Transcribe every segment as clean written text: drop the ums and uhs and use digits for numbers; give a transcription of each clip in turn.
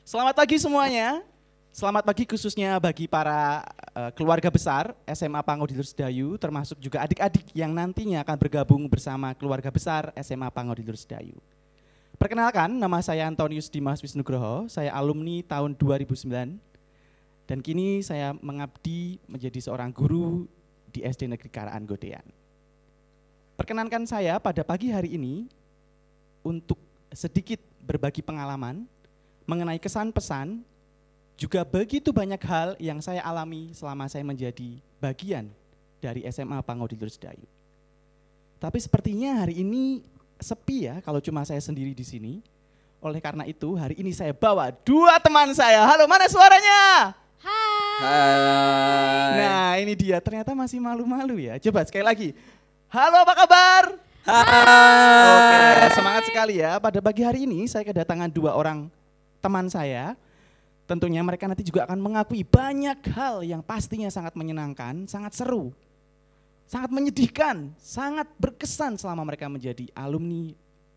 Selamat pagi semuanya. Selamat pagi khususnya bagi para keluarga besar SMA Pangodiluer Sedayu, termasuk juga adik-adik yang nantinya akan bergabung bersama keluarga besar SMA Pangodiluer Sedayu. Perkenalkan, nama saya Antonius Dimas Wisnugroho, saya alumni tahun 2009 dan kini saya mengabdi menjadi seorang guru di SD Negeri Karaan Godean. Perkenankan saya pada pagi hari ini untuk sedikit berbagi pengalaman mengenai kesan pesan, juga begitu banyak hal yang saya alami selama saya menjadi bagian dari SMA Pangodiluer Sedayu. Tapi sepertinya hari ini sepi ya kalau cuma saya sendiri di sini. Oleh karena itu hari ini saya bawa dua teman saya. Halo, mana suaranya? Hai. Nah ini dia, ternyata masih malu-malu ya. Coba sekali lagi. Halo, apa kabar? Hai. Oke, semangat sekali ya. Pada pagi hari ini saya kedatangan dua orang teman saya. Tentunya mereka nanti juga akan mengakui banyak hal yang pastinya sangat menyenangkan, sangat seru, sangat menyedihkan, sangat berkesan selama mereka menjadi alumni,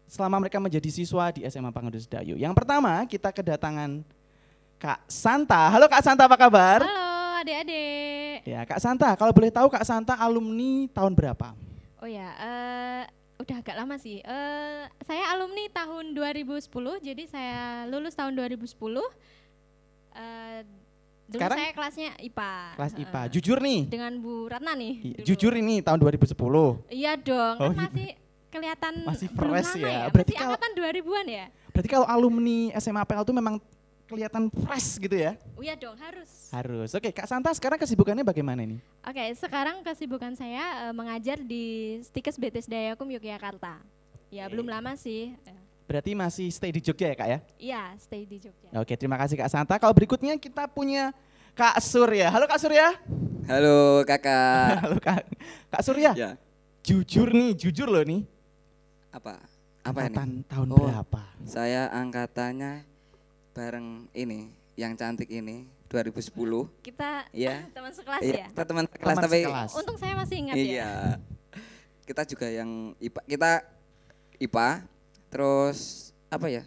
selama mereka menjadi siswa di SMA Pangodiluer Sedayu. Yang pertama kita kedatangan Kak Santa. Halo Kak Santa, apa kabar? Halo adik-adik. Ya Kak Santa, kalau boleh tahu Kak Santa alumni tahun berapa? Oh ya, udah agak lama sih. Saya alumni tahun 2010, jadi saya lulus tahun 2010. Dulu Sekarang? saya kelasnya IPA. Kelas IPA. Jujur nih. Dengan Bu Ratna nih. dulu. Jujur ini tahun 2010. Iya dong, Oh, kan masih kelihatan masih belum fresh lama ya. ya. Berarti Masih kalau- angkatan 2000-an ya? Berarti kalau alumni SMA PL itu memang kelihatan fresh gitu ya? Oh iya dong, harus. Harus. Oke, Kak Santa sekarang kesibukannya bagaimana nih? Oke, sekarang kesibukan saya mengajar di Stikes BTS Dayakum Yogyakarta. Ya, belum lama sih. Berarti masih stay di Jogja ya Kak ya? Iya, stay di Jogja. Oke, terima kasih Kak Santa. Kalau berikutnya kita punya Kak Surya. Halo Kak Surya. Halo kakak. Halo Kak Surya. Ya. Jujur nih, jujur loh nih. Apa? Apa ini? Angkatan tahun Oh. berapa? Saya angkatannya bareng ini, yang cantik ini 2010. Kita Iya. teman sekelas Iya, ya? kita teman kelas Teman tapi sekelas. Untung saya masih ingat iya. ya. Kita juga yang IPA. Kita IPA. Terus apa ya?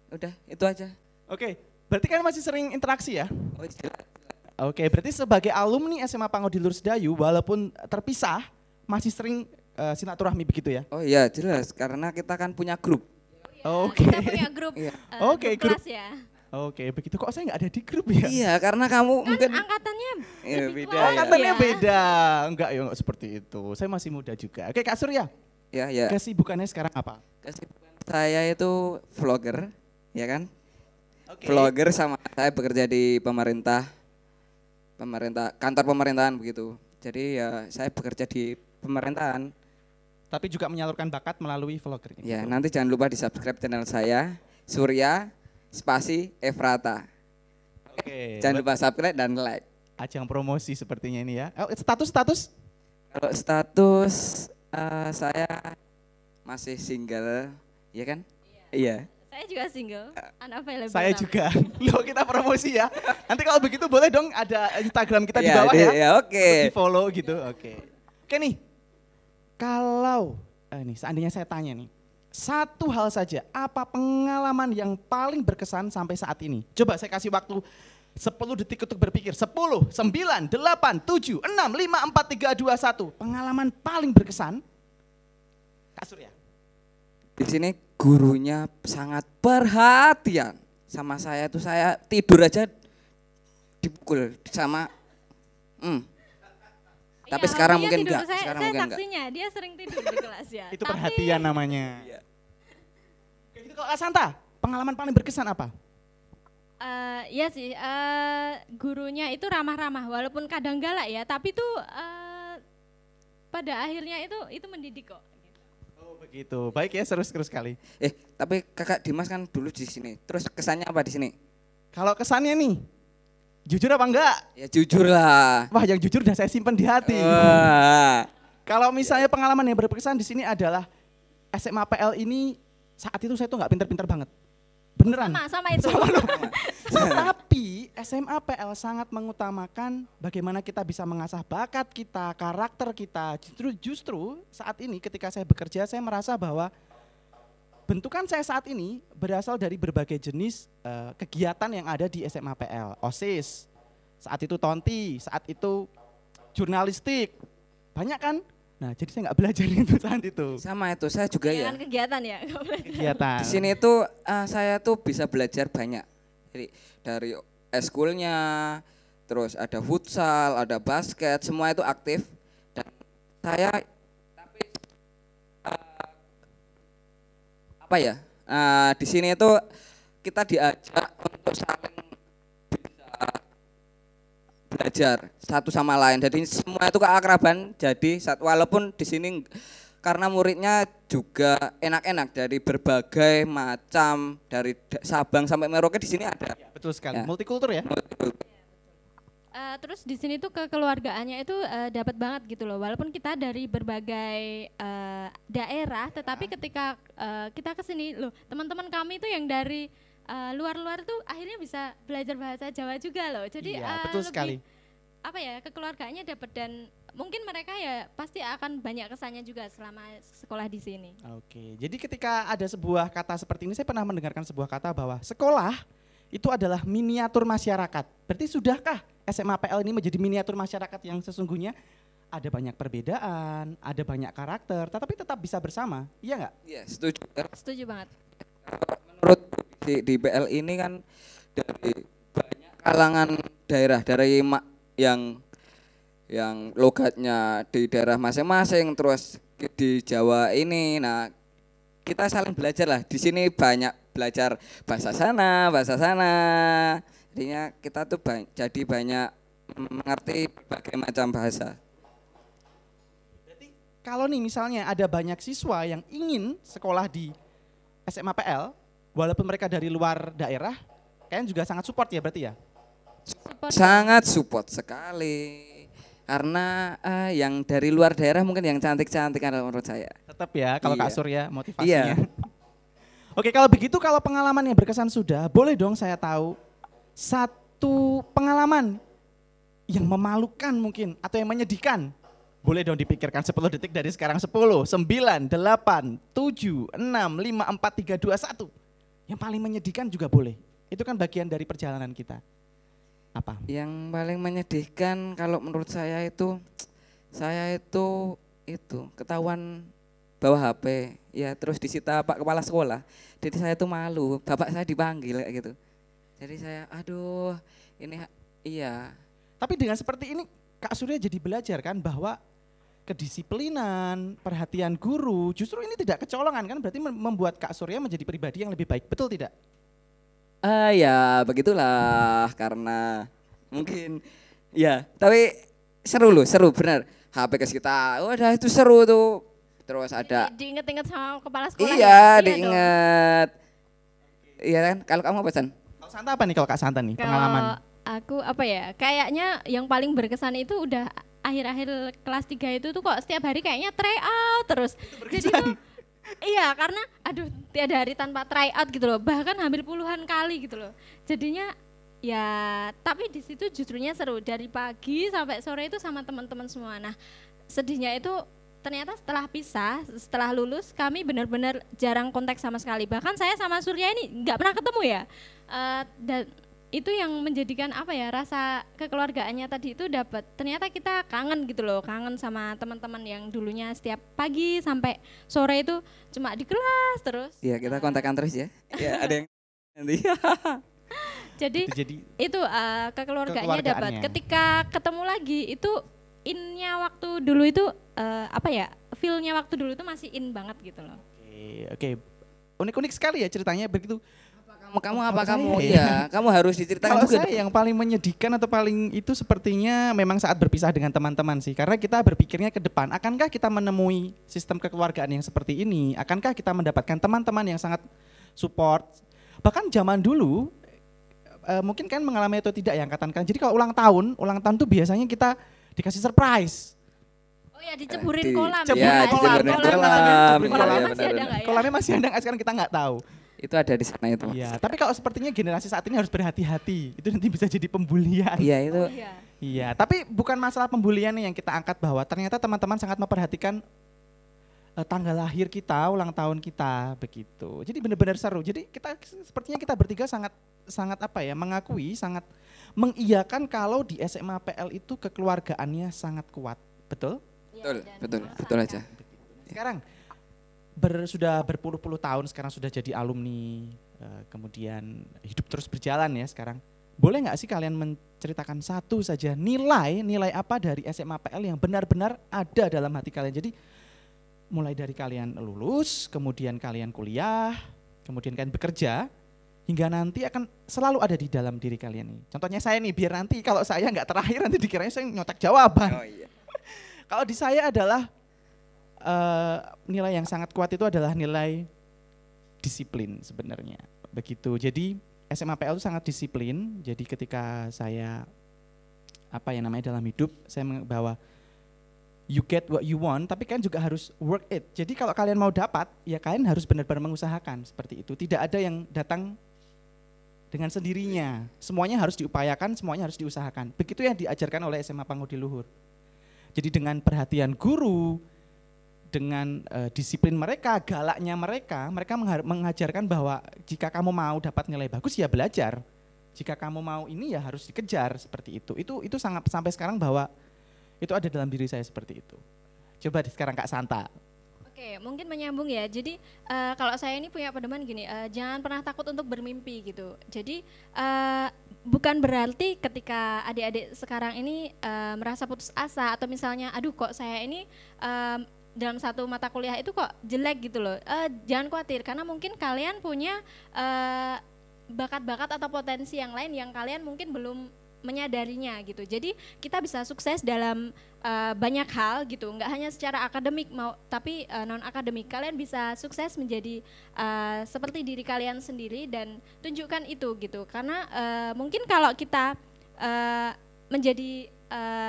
Udah, itu aja. Oke, berarti kan masih sering interaksi ya? Oh, jelas. Oke, berarti sebagai alumni SMA Pangodiluer Sedayu, walaupun terpisah, masih sering silaturahmi begitu ya? Oh iya, jelas karena kita kan punya grup. Oke. Kita punya grup, Iya. Oke, grup grup. kelas ya. Oke, begitu kok saya nggak ada di grup ya? Iya, karena kamu Kan mungkin angkatannya Iya, lebih beda tua. ya. Angkatannya Iya. beda. Enggak ya, enggak seperti itu. Saya masih muda juga. Oke, Kak Surya, ya. kesibukannya sekarang apa? Kesibukan saya itu vlogger, ya kan? Oke. Vlogger sama saya bekerja di pemerintah, kantor pemerintahan begitu. Jadi ya saya bekerja di pemerintahan. Tapi juga menyalurkan bakat melalui vlogger ini. Ya nanti jangan lupa di subscribe channel saya, Surya Spasi Efrata. Oke. Jangan lupa subscribe dan like. Ajang promosi sepertinya ini ya. Oh, status? Kalau status saya masih single, ya kan? Iya. Saya juga single, unavailable. Saya tapi. juga. Loh, kita promosi ya. Nanti kalau begitu boleh dong ada Instagram kita di Iya, bawah ya. Ya oke. Di follow gitu. Oke. Oke nih. Kalau nih seandainya saya tanya nih. Satu hal saja, apa pengalaman yang paling berkesan sampai saat ini? Coba saya kasih waktu 10 detik untuk berpikir. 10, 9, 8, 7, 6, 5, 4, 3, 2, 1. Pengalaman paling berkesan? Kak Surya. Di sini gurunya sangat perhatian sama saya tuh, saya tidur aja dipukul sama Tapi Iya, sekarang dia mungkin tidur. enggak, Saya, sekarang saya mungkin enggak. saksinya, dia sering tidur di kelas ya. Itu Tapi, perhatian namanya. Iya. Kayak gitu kalau Kak Santa, pengalaman paling berkesan apa? Iya sih, gurunya itu ramah-ramah, walaupun kadang galak ya, tapi tuh pada akhirnya itu mendidik kok. Oh begitu, baik ya, seru-seru sekali. Tapi kakak Dimas kan dulu di sini. Terus kesannya apa di sini? Kalau kesannya nih, jujur apa enggak? Ya jujur lah. Wah yang jujur udah saya simpan di hati. Wah. Kalau misalnya pengalaman yang berkesan di sini adalah SMA PL ini saat itu saya tuh nggak pinter-pinter banget. Beneran. Sama itu. Tapi SMA PL sangat mengutamakan bagaimana kita bisa mengasah bakat kita, karakter kita. Justru saat ini ketika saya bekerja saya merasa bahwa bentukan saya saat ini berasal dari berbagai jenis kegiatan yang ada di SMA PL. OSIS, saat itu Tonti, saat itu jurnalistik, banyak kan? Nah, jadi saya nggak belajar itu saat itu. Sama itu, saya juga ya. Jangan kegiatan ya. nggak boleh. Kegiatan. Di sini tuh saya tuh bisa belajar banyak. Jadi dari eskulnya, terus ada futsal, ada basket, semua itu aktif. Dan saya tapi apa ya? Di sini itu kita diajak untuk saling bisa belajar satu sama lain. Jadi semua itu keakraban. Jadi walaupun di sini karena muridnya juga enak-enak dari berbagai macam, dari Sabang sampai Merauke di sini ada. Betul sekali, Ya. multikultur ya. Terus di sini tuh kekeluargaannya itu dapat banget gitu loh. Walaupun kita dari berbagai daerah, tetapi ketika kita ke sini loh, teman-teman kami itu yang dari luar-luar tuh akhirnya bisa belajar bahasa Jawa juga loh. Jadi Iya, betul lebih, sekali. apa ya, kekeluargaannya dapat, dan mungkin mereka ya pasti akan banyak kesannya juga selama sekolah di sini. Oke, jadi ketika ada sebuah kata seperti ini, saya pernah mendengarkan sebuah kata bahwa sekolah itu adalah miniatur masyarakat. Berarti sudahkah SMA PL ini menjadi miniatur masyarakat yang sesungguhnya ada banyak perbedaan, ada banyak karakter, tetapi tetap bisa bersama, iya nggak? Iya, setuju. Setuju banget. Menurut di PL ini kan dari banyak kalangan daerah, dari yang logatnya di daerah masing-masing, terus di Jawa ini. Nah, kita saling belajar lah. Di sini banyak belajar bahasa sana, bahasa sana. Jadinya kita tuh jadi banyak mengerti berbagai macam bahasa. Kalau nih misalnya ada banyak siswa yang ingin sekolah di SMA PL, walaupun mereka dari luar daerah, kalian juga sangat support ya berarti ya? Support. Sangat support sekali. Karena yang dari luar daerah mungkin yang cantik-cantik kan menurut saya. Tetap ya kalau Kak Iya. Surya motivasinya. Iya. Oke, kalau begitu kalau pengalaman yang berkesan sudah, boleh dong saya tahu satu pengalaman yang memalukan mungkin atau yang menyedihkan. Boleh dong dipikirkan 10 detik dari sekarang. 10, 9, 8, 7, 6, 5, 4, 3, 2, 1. Yang paling menyedihkan juga boleh. Itu kan bagian dari perjalanan kita. Apa? Yang paling menyedihkan kalau menurut saya itu ketahuan bawa HP, ya terus disita Pak Kepala Sekolah. Jadi saya tuh malu, bapak saya dipanggil kayak gitu. Jadi saya, aduh, ini iya. Tapi dengan seperti ini Kak Surya jadi belajar kan bahwa kedisiplinan, perhatian guru justru ini tidak kecolongan kan, berarti membuat Kak Surya menjadi pribadi yang lebih baik, betul tidak? Ya begitulah, karena mungkin ya, tapi seru loh, seru benar. HP ke kita, udah itu seru tuh. Terus ada, Diinget-inget sama kepala sekolah. iya ya? Iya dong. diingat. Iya kan, kalau kamu apa San? Kalau Santa apa nih kalau Kak Santa nih Kalau pengalaman? aku apa ya, kayaknya yang paling berkesan itu udah akhir-akhir kelas 3 itu tuh kok setiap hari kayaknya try out terus. Jadi tuh iya, karena aduh tiada hari tanpa try out gitu loh, bahkan hampir puluhan kali gitu loh. Jadinya ya, tapi di situ justrunya seru, dari pagi sampai sore itu sama teman-teman semua. Nah, sedihnya itu ternyata setelah pisah, setelah lulus kami benar-benar jarang kontak sama sekali. Bahkan saya sama Surya ini nggak pernah ketemu ya. Dan itu yang menjadikan apa ya, rasa kekeluargaannya tadi itu dapat. Ternyata kita kangen gitu loh, kangen sama teman-teman yang dulunya setiap pagi sampai sore itu cuma di kelas terus. Iya, kita kontakkan terus ya. Iya, ada yang nanti. Jadi Jadi itu kekeluargaannya dapat. Kekeluargaannya. Ketika ketemu lagi itu innya waktu dulu itu apa ya, feel-nya waktu dulu itu masih in banget gitu loh. oke. Unik-unik sekali ya ceritanya begitu. Kamu apa Kalau kamu? saya ya. Iya, kamu harus diceritakan Kalau juga. saya yang paling menyedihkan atau paling itu sepertinya memang saat berpisah dengan teman-teman sih. Karena kita berpikirnya ke depan, akankah kita menemui sistem kekeluargaan yang seperti ini? Akankah kita mendapatkan teman-teman yang sangat support? Bahkan zaman dulu, mungkin kan mengalami atau tidak ya angkatan kan. Jadi kalau ulang tahun tuh biasanya kita dikasih surprise. Oh ya, diceburin Di- kolam. Ceburin ya. kolam, Ceburin kolam. Kolamnya Kolam, masih iya, ada benar-benar. nggak ya? Kolamnya masih ada nggak sekarang kita nggak tahu. Itu ada di sana itu. Iya, tapi kalau sepertinya generasi saat ini harus berhati-hati. Itu nanti bisa jadi pembulian. Iya, itu. Oh, iya. Iya, tapi bukan masalah pembulian nih yang kita angkat, bahwa ternyata teman-teman sangat memperhatikan tanggal lahir kita, ulang tahun kita begitu. Jadi benar-benar seru. Jadi kita sepertinya kita bertiga sangat mengakui, sangat mengiyakan kalau di SMA PL itu kekeluargaannya sangat kuat. Betul? Betul aja. Sekarang sudah berpuluh-puluh tahun sekarang sudah jadi alumni, kemudian hidup terus berjalan ya sekarang. Boleh nggak sih kalian menceritakan satu saja nilai apa dari SMA PL yang benar-benar ada dalam hati kalian? Jadi mulai dari kalian lulus, kemudian kalian kuliah, kemudian kalian bekerja, hingga nanti akan selalu ada di dalam diri kalian nih. Contohnya saya nih, biar nanti kalau saya nggak terakhir nanti dikiranya saya nyotak jawaban. Oh iya. Kalau di saya adalah nilai yang sangat kuat itu adalah nilai disiplin sebenarnya. Begitu. Jadi SMA PL itu sangat disiplin. Jadi ketika saya dalam hidup saya bahwa you get what you want, tapi kalian juga harus work it. Jadi kalau kalian mau dapat, ya kalian harus benar-benar mengusahakan seperti itu. Tidak ada yang datang dengan sendirinya. Semuanya harus diupayakan, semuanya harus diusahakan. Begitu yang diajarkan oleh SMA Pangudi Luhur. Jadi dengan perhatian guru, dengan disiplin mereka, galaknya mereka mengajarkan bahwa jika kamu mau dapat nilai bagus ya belajar. Jika kamu mau ini ya harus dikejar seperti itu. Itu sangat sampai sekarang bahwa itu ada dalam diri saya seperti itu. Coba sekarang Kak Santa. Oke, mungkin menyambung ya. Jadi kalau saya ini punya pedoman gini, jangan pernah takut untuk bermimpi gitu. Jadi bukan berarti ketika adik-adik sekarang ini merasa putus asa atau misalnya, aduh kok saya ini dalam satu mata kuliah itu kok jelek gitu loh. Jangan khawatir karena mungkin kalian punya bakat-bakat atau potensi yang lain yang kalian mungkin belum menyadarinya gitu. Jadi kita bisa sukses dalam banyak hal gitu, nggak hanya secara akademik tapi non akademik. Kalian bisa sukses menjadi seperti diri kalian sendiri dan tunjukkan itu gitu. Karena mungkin kalau kita menjadi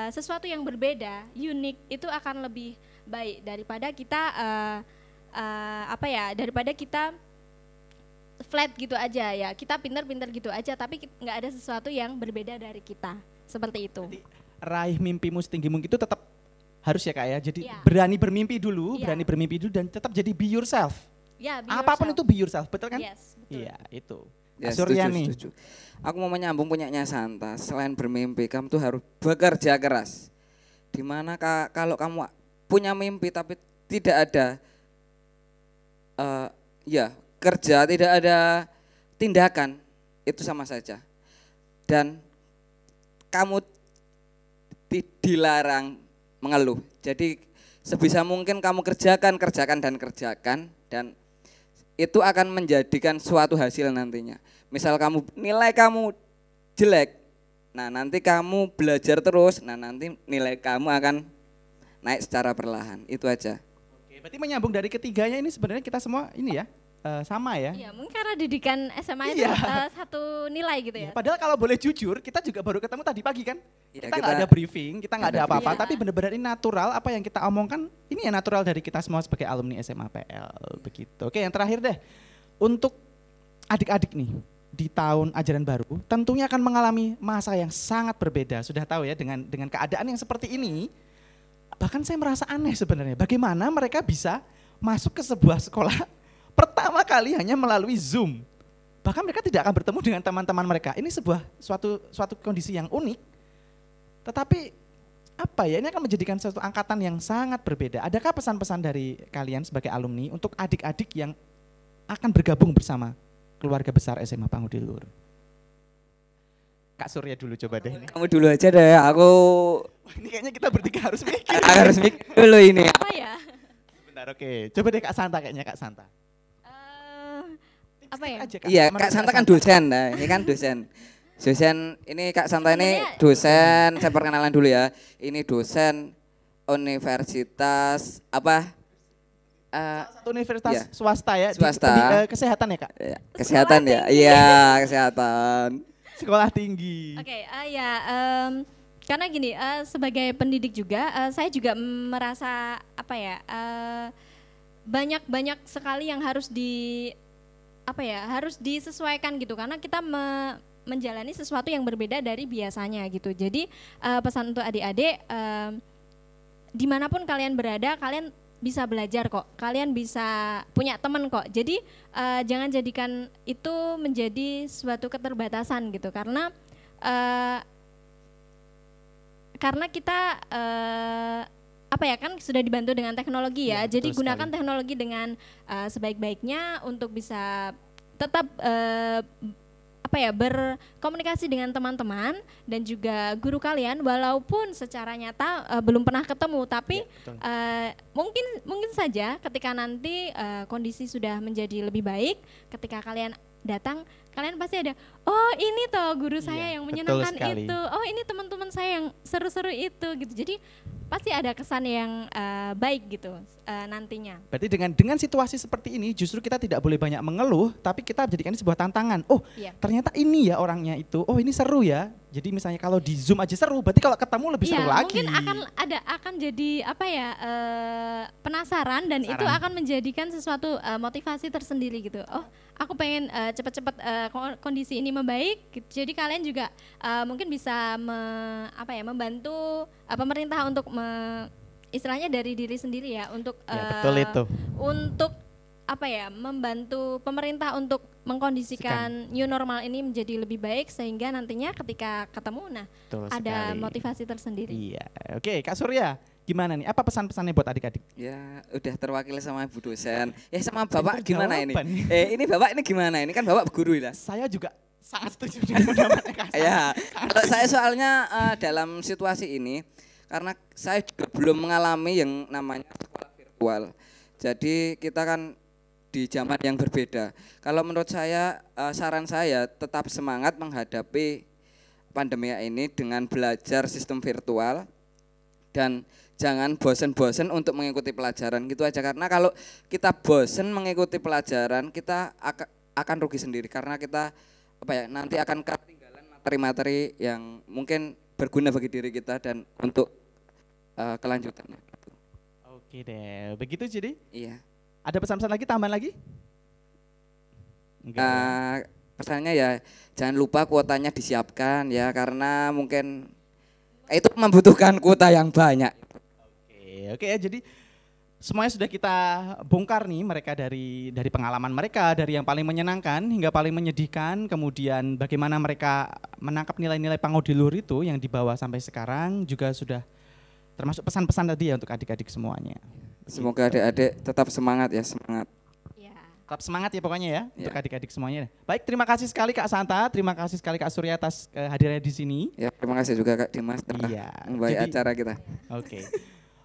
sesuatu yang berbeda, unik, itu akan lebih baik daripada kita daripada kita flat gitu aja ya, kita pinter-pinter gitu aja tapi nggak ada sesuatu yang berbeda dari kita, seperti itu. Jadi, raih mimpimu setinggi mungkin itu tetap harus ya Kak ya, jadi Yeah. berani bermimpi dulu Yeah. Dan tetap jadi be yourself. Ya, be Apapun yourself. itu be yourself, betul kan? Yes, betul. Iya itu. Ya, Kak Suryani. setuju. Aku mau menyambung punyanya Santa. Selain bermimpi, kamu tuh harus bekerja keras. Dimana kalau kamu punya mimpi tapi tidak ada kerja, tidak ada tindakan, itu sama saja. Dan kamu dilarang mengeluh. Jadi sebisa mungkin kamu kerjakan dan itu akan menjadikan suatu hasil nantinya. Misal nilai kamu jelek, nah nanti kamu belajar terus, nah nanti nilai kamu akan naik secara perlahan. Itu aja. Oke, berarti menyambung dari ketiganya ini sebenarnya kita semua ini ya sama ya. Iya, mungkin karena didikan SMA itu satu nilai gitu ya. Padahal kalau boleh jujur, kita juga baru ketemu tadi pagi kan. Ya, Kita nggak ada briefing, kita nggak ada ada apa-apa, briefing. tapi benar-benar ini natural apa yang kita omongkan. Ini ya natural dari kita semua sebagai alumni SMA PL begitu. Oke, yang terakhir deh, untuk adik-adik nih di tahun ajaran baru, tentunya akan mengalami masa yang sangat berbeda. Sudah tahu ya dengan keadaan yang seperti ini. Bahkan saya merasa aneh sebenarnya, bagaimana mereka bisa masuk ke sebuah sekolah pertama kali hanya melalui Zoom. Bahkan mereka tidak akan bertemu dengan teman-teman mereka. Ini suatu kondisi yang unik. Tetapi ini akan menjadikan suatu angkatan yang sangat berbeda. Adakah pesan-pesan dari kalian sebagai alumni untuk adik-adik yang akan bergabung bersama keluarga besar SMA Pangudi Luhur? Kak Surya dulu coba deh. Kamu dulu aja deh, aku Ini kayaknya kita bertiga harus mikir. harus mikir dulu ini. Apa ya? Bentar, oke. Coba deh Kak Santa kayaknya Kak Santa. Apa ya? Aja, Iya, Menurut Kak Santa kan dosen, nah, ini kan dosen. Dosen ini Kak Santa ini dosen, saya perkenalan dulu ya. Ini dosen universitas apa? Satu universitas Iya. swasta ya, Swasta. kesehatan ya Kak? Kesehatan ya. Iya, kesehatan. Sekolah tinggi. Oke, karena gini, sebagai pendidik juga, saya juga merasa banyak sekali yang harus harus disesuaikan gitu, karena kita menjalani sesuatu yang berbeda dari biasanya gitu. Jadi pesan untuk adik-adik, dimanapun kalian berada, kalian bisa belajar kok, kalian bisa punya teman kok. Jadi jangan jadikan itu menjadi suatu keterbatasan gitu, karena kita apa ya, kan sudah dibantu dengan teknologi ya. Jadi betul gunakan sekali. teknologi dengan sebaik-baiknya untuk bisa tetap apa ya, berkomunikasi dengan teman-teman dan juga guru kalian, walaupun secara nyata belum pernah ketemu, tapi betul. mungkin saja ketika nanti kondisi sudah menjadi lebih baik, ketika kalian datang, kalian pasti ada, oh ini toh guru saya Iya, yang betul menyenangkan sekali. itu, oh ini teman-teman saya yang seru-seru itu gitu. Jadi pasti ada kesan yang baik gitu nantinya. Berarti dengan situasi seperti ini justru kita tidak boleh banyak mengeluh, tapi kita jadikan ini sebuah tantangan. Oh, Iya. ternyata ini ya orangnya itu. Oh, ini seru ya. Jadi misalnya kalau di Zoom aja seru, berarti kalau ketemu lebih seru Iya, lagi. mungkin akan jadi apa ya, penasaran, dan itu akan menjadikan sesuatu motivasi tersendiri gitu. Oh, aku pengen cepat-cepat kondisi ini membaik. Gitu. Jadi kalian juga mungkin bisa membantu pemerintah untuk istilahnya dari diri sendiri ya, untuk Ya, betul itu. untuk apa ya, membantu pemerintah untuk mengkondisikan new normal ini menjadi lebih baik, sehingga nantinya ketika ketemu Betul ada sekali. motivasi tersendiri. Iya. Oke, Kak Surya, gimana nih? Apa pesan-pesannya buat adik-adik? Ya udah terwakili sama Bu dosen. Ya sama Bapak Jadi gimana ini? jawaban. Ini Bapak ini gimana? Ini kan Bapak guru ya. Saya juga sangat setuju dengan pendapatnya Kak Hasan. Ya, kalau saya soalnya dalam situasi ini, karena saya juga belum mengalami yang namanya sekolah virtual. Jadi kita kan di zaman yang berbeda. Kalau menurut saya, saran saya tetap semangat menghadapi pandemi ini dengan belajar sistem virtual, dan jangan bosen-bosen untuk mengikuti pelajaran gitu aja. Karena kalau kita bosen mengikuti pelajaran, kita akan rugi sendiri, karena kita nanti akan ketinggalan materi-materi yang mungkin berguna bagi diri kita dan untuk kelanjutannya. Gitu. Oke deh, begitu jadi. Iya. Ada pesan-pesan lagi, tambahan lagi? Enggak. Ya? Pesannya ya jangan lupa kuotanya disiapkan ya, karena mungkin itu membutuhkan kuota yang banyak. Oke ya, jadi semuanya sudah kita bongkar nih, mereka dari pengalaman mereka, dari yang paling menyenangkan hingga paling menyedihkan, kemudian bagaimana mereka menangkap nilai-nilai Pangaudiluhur itu yang dibawa sampai sekarang, juga sudah termasuk pesan-pesan tadi ya untuk adik-adik semuanya. Semoga adik-adik tetap semangat ya, semangat. Ya. Tetap semangat ya pokoknya ya, untuk Ya. adik-adik semuanya. Baik, terima kasih sekali Kak Santa, terima kasih sekali Kak Surya atas kehadirannya di sini. Ya, terima kasih juga Kak Dimas telah Iya, membawa jadi- acara kita.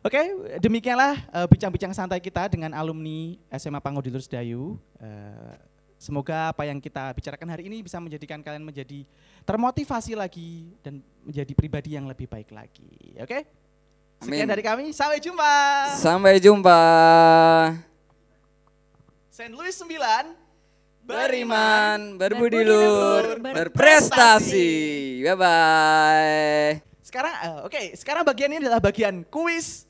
Oke, demikianlah bincang-bincang santai kita dengan alumni SMA Pangaudiluhur Sedayu. Semoga apa yang kita bicarakan hari ini bisa menjadikan kalian menjadi termotivasi lagi dan menjadi pribadi yang lebih baik lagi. Oke? Sekian Amin. dari kami, sampai jumpa. Sampai jumpa. St. Louis 9, Beriman, Berbudi berbudi luhur, luhur, berprestasi. Bye-bye. Sekarang bagian ini adalah bagian kuis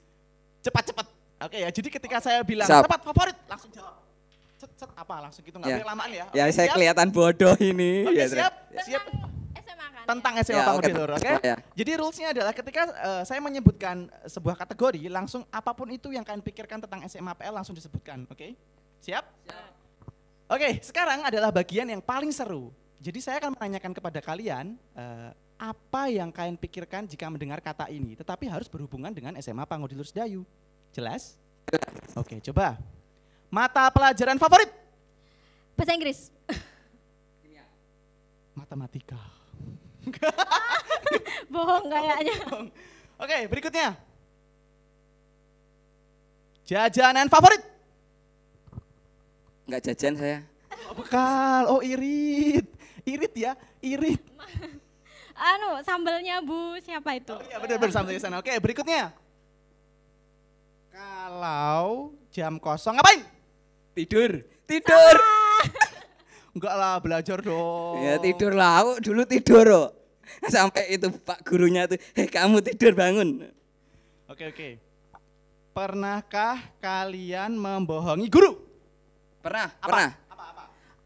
cepat-cepat. Oke ya, jadi ketika saya bilang Siap. cepat favorit, langsung jawab. Cet apa langsung gitu, nggak Ya. boleh lamaan ya. Ya, Oke, saya siap? kelihatan bodoh ini. Oke, Ya, siap. Siap. SMA kan? Tentang SMA Ya, oke, Pangaudiluhur, oke? ya. Jadi rulesnya adalah ketika saya menyebutkan sebuah kategori, langsung apapun itu yang kalian pikirkan tentang SMA PL langsung disebutkan, oke? Siap? Oke, sekarang adalah bagian yang paling seru. Jadi saya akan menanyakan kepada kalian apa yang kalian pikirkan jika mendengar kata ini, tetapi harus berhubungan dengan SMA Pangaudiluhur Sedayu. Jelas? Oke, coba. Mata pelajaran favorit? Bahasa Inggris. Matematika. Bohong kayaknya. Oke, berikutnya. Jajanan favorit? Enggak jajan saya. Oh, bekal. Oh, irit. Irit ya, irit. Sambelnya Bu siapa itu? Oh iya, benar-benar sampai sana. Oke, berikutnya. Kalau jam kosong ngapain? Tidur. Tidur. Enggak lah, belajar dong. Ya tidur lah, aku dulu tidur loh. Sampai itu Pak gurunya tuh, kamu tidur bangun. Oke. Pernahkah kalian membohongi guru? Pernah, Apa? pernah.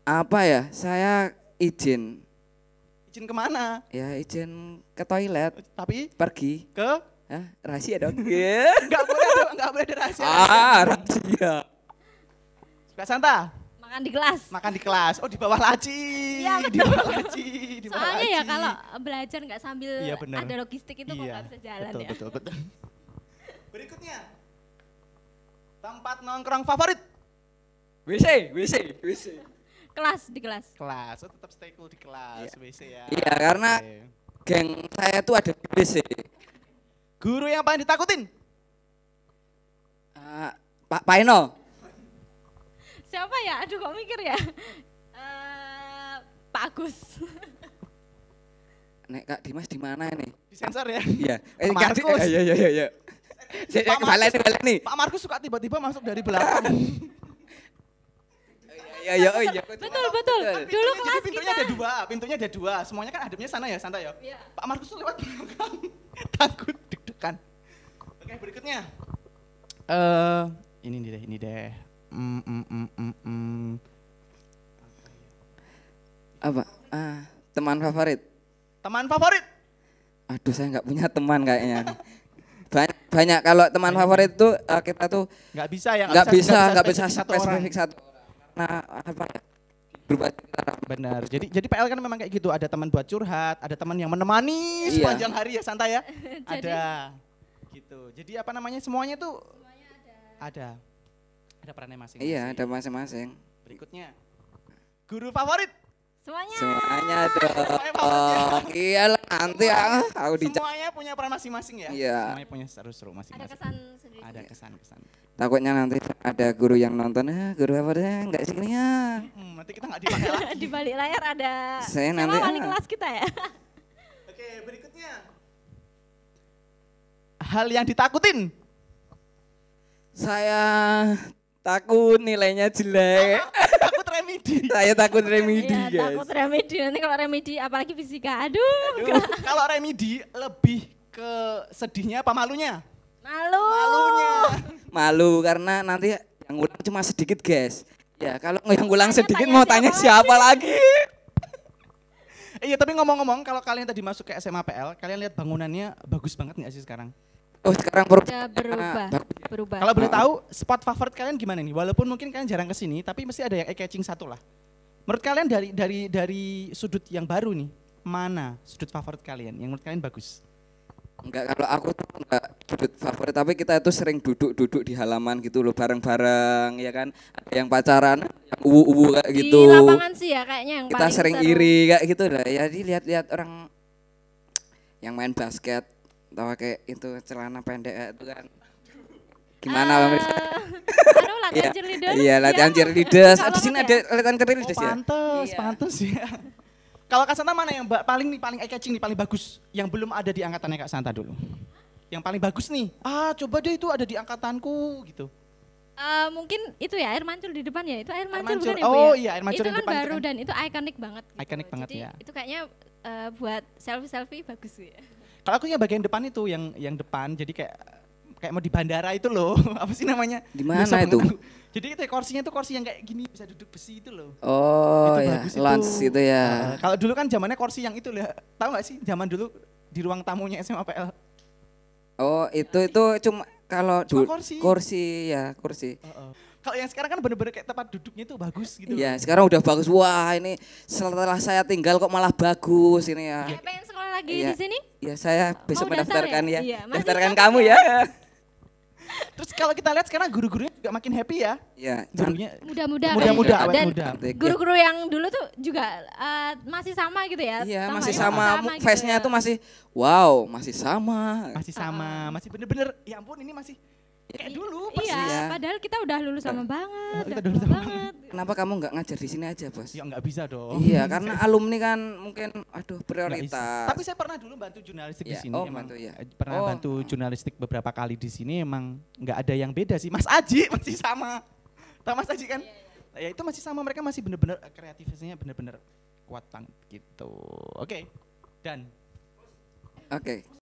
Apa ya, saya izin. Izin kemana? Ya izin ke toilet, Tapi pergi. ke? Hah, rahasia dong. Iya. Enggak boleh Enggak boleh ada rahasia. Rahasia. Suka Santa? Makan di kelas. Makan di kelas. Oh, di bawah laci. Iya, Di bawah laci. Di bawah Soalnya ya laci. kalau belajar nggak sambil Iya, benar. ada logistik itu kok nggak bisa jalan betul, ya. Betul. Berikutnya. Tempat nongkrong favorit. WC. Kelas di kelas. Kelas. Oh, tetap stay cool di kelas. Iya. WC ya. Iya, karena Oke. geng saya tuh ada di WC. Guru yang paling ditakutin. Pak Eno. Siapa ya? Aduh kok mikir ya. Pak Agus. Nek Kak Dimas di mana ini? Disensor ya. Iya. Pak Markus. Iya. Pak Balik nih. Pak Markus suka tiba-tiba masuk dari belakang. Iya. Betul. Dulu Jadi kelas pintunya ada dua. Semuanya kan hadapnya sana ya, Santa ya. Iya. Pak Markus tuh lewat belakang. Takut deg-degan. Oke, berikutnya. Ini deh. Apa? Teman favorit. Teman favorit. Aduh, saya nggak punya teman kayaknya. Banyak kalau teman favorit tuh kita tuh Nggak bisa ya. nggak bisa spesifik satu orang. spesifik satu. Nah, apa ya? Berubah cara. Benar. Jadi PL kan memang kayak gitu. Ada teman buat curhat, ada teman yang menemani Iya. sepanjang hari ya, Santa ya. Jadi- Ada. Gitu. Jadi apa namanya semuanya tuh ada. Ada perannya masing-masing. Iya, ada masing-masing. Berikutnya. Guru favorit. Semuanya. Semuanya Semuanya favorit ya. dong. Iyalah nanti aku dicak. Semuanya punya peran masing-masing ya. Iya. Semuanya punya seru-seru Ada masing-masing. kesan sendiri. Ada kesan-kesan. Takutnya nanti ada guru yang nonton, guru favoritnya enggak sih ini ya. Nanti kita nggak dipakai lagi. Di balik layar ada Saya siapa nanti, wali kelas kita ya. Oke, berikutnya. Hal yang ditakutin. Saya takut nilainya jelek. Takut remedi. Saya takut remedi, Iya, guys. takut remedi. Nanti kalau remedi apalagi fisika. Aduh. Kalau remedi lebih ke sedihnya apa malunya? Malu. Malunya. Malu karena nanti yang ngulang cuma sedikit, guys. Ya, kalau yang ngulang Tanya sedikit mau tanya siapa lagi? Iya, tapi ngomong-ngomong kalau kalian tadi masuk ke SMA PL, kalian lihat bangunannya bagus banget nggak sih sekarang? Oh, sekarang Udah berubah. Kalau boleh tahu, spot favorit kalian gimana nih? Walaupun mungkin kalian jarang kesini, tapi mesti ada yang eye-catching satu lah. Menurut kalian dari sudut yang baru nih, mana sudut favorit kalian yang menurut kalian bagus? Enggak, kalau aku tuh enggak sudut favorit, tapi kita itu sering duduk-duduk di halaman gitu loh, bareng-bareng, ya kan. Ada yang pacaran, yang uwu-uwu kayak gitu. Di lapangan sih ya kayaknya yang Kita paling sering seru. iri kayak gitu lah. Ya, lihat-lihat orang yang main basket, tahu kayak itu celana pendek itu kan. Gimana Bang Riz? Anu latihan Iya, cheerleader. iya, latihan cheerleaders. Suka Di sini banget ada latihan cheerleaders ya? Pantes, Iya. pantes ya. Kalau Kak Santa mana yang paling eye-catching nih, paling bagus? Yang belum ada di angkatannya Kak Santa dulu. Yang paling bagus nih, coba deh itu ada di angkatanku gitu. Mungkin itu ya air mancur di depan ya. Itu air mancur mancur. bukan ya, Bu, Oh ya? iya, air mancur itu yang kan depan itu baru kan. dan itu ikonik banget. Gitu. Ikonik banget Jadi ya. itu kayaknya buat selfie bagus ya. Kalau aku ya bagian depan itu, yang depan, jadi kayak mau di bandara itu loh. Apa sih namanya? Di mana Biasa itu? menunggu. Jadi itu kursinya tuh kursi yang kayak gini bisa duduk besi itu loh. Oh Itu ya, bagus lounge itu ya. Kalau dulu kan zamannya kursi yang itu lah. Tahu nggak sih zaman dulu di ruang tamunya SMA PL? Oh itu cuma kalau Cuma kursi. kursi ya kursi. Kalau yang sekarang kan bener-bener kayak tempat duduknya tuh bagus gitu. Iya sekarang udah bagus. Wah ini setelah saya tinggal kok malah bagus ini ya. Pengen sekolah lagi Iya. di sini? Ya saya besok Mau daftar mendaftarkan ya? ya. Iya, masih Daftarkan cocok kamu ya? ya. Terus kalau kita lihat sekarang guru-gurunya juga makin happy ya. Ya. Gurunya Muda-muda. muda-muda, kayaknya. awet Dan muda. guru-guru yang dulu tuh juga masih sama gitu ya. Iya Tambahnya masih sama, gitu face-nya ya. tuh masih wow masih sama. Masih sama, masih bener-bener, ya ampun ini masih kayak dulu. Iya, Iya. padahal kita udah lulus sama banget. Kita udah lulus tua sama banget. Kenapa kamu nggak ngajar di sini aja bos? Ya nggak bisa dong. Iya karena alumni kan mungkin aduh Nggak bisa. prioritas. Tapi saya pernah dulu bantu jurnalistik di Iya. sini. Oh, emang bantu, ya. Pernah Oh. bantu jurnalistik beberapa kali di sini. Emang nggak ada yang beda sih. Mas Aji masih sama. Tahu Mas Aji kan? Ya itu masih sama. Mereka masih bener-bener kreativitasnya bener-bener kuat banget gitu. Oke. Dan Oke.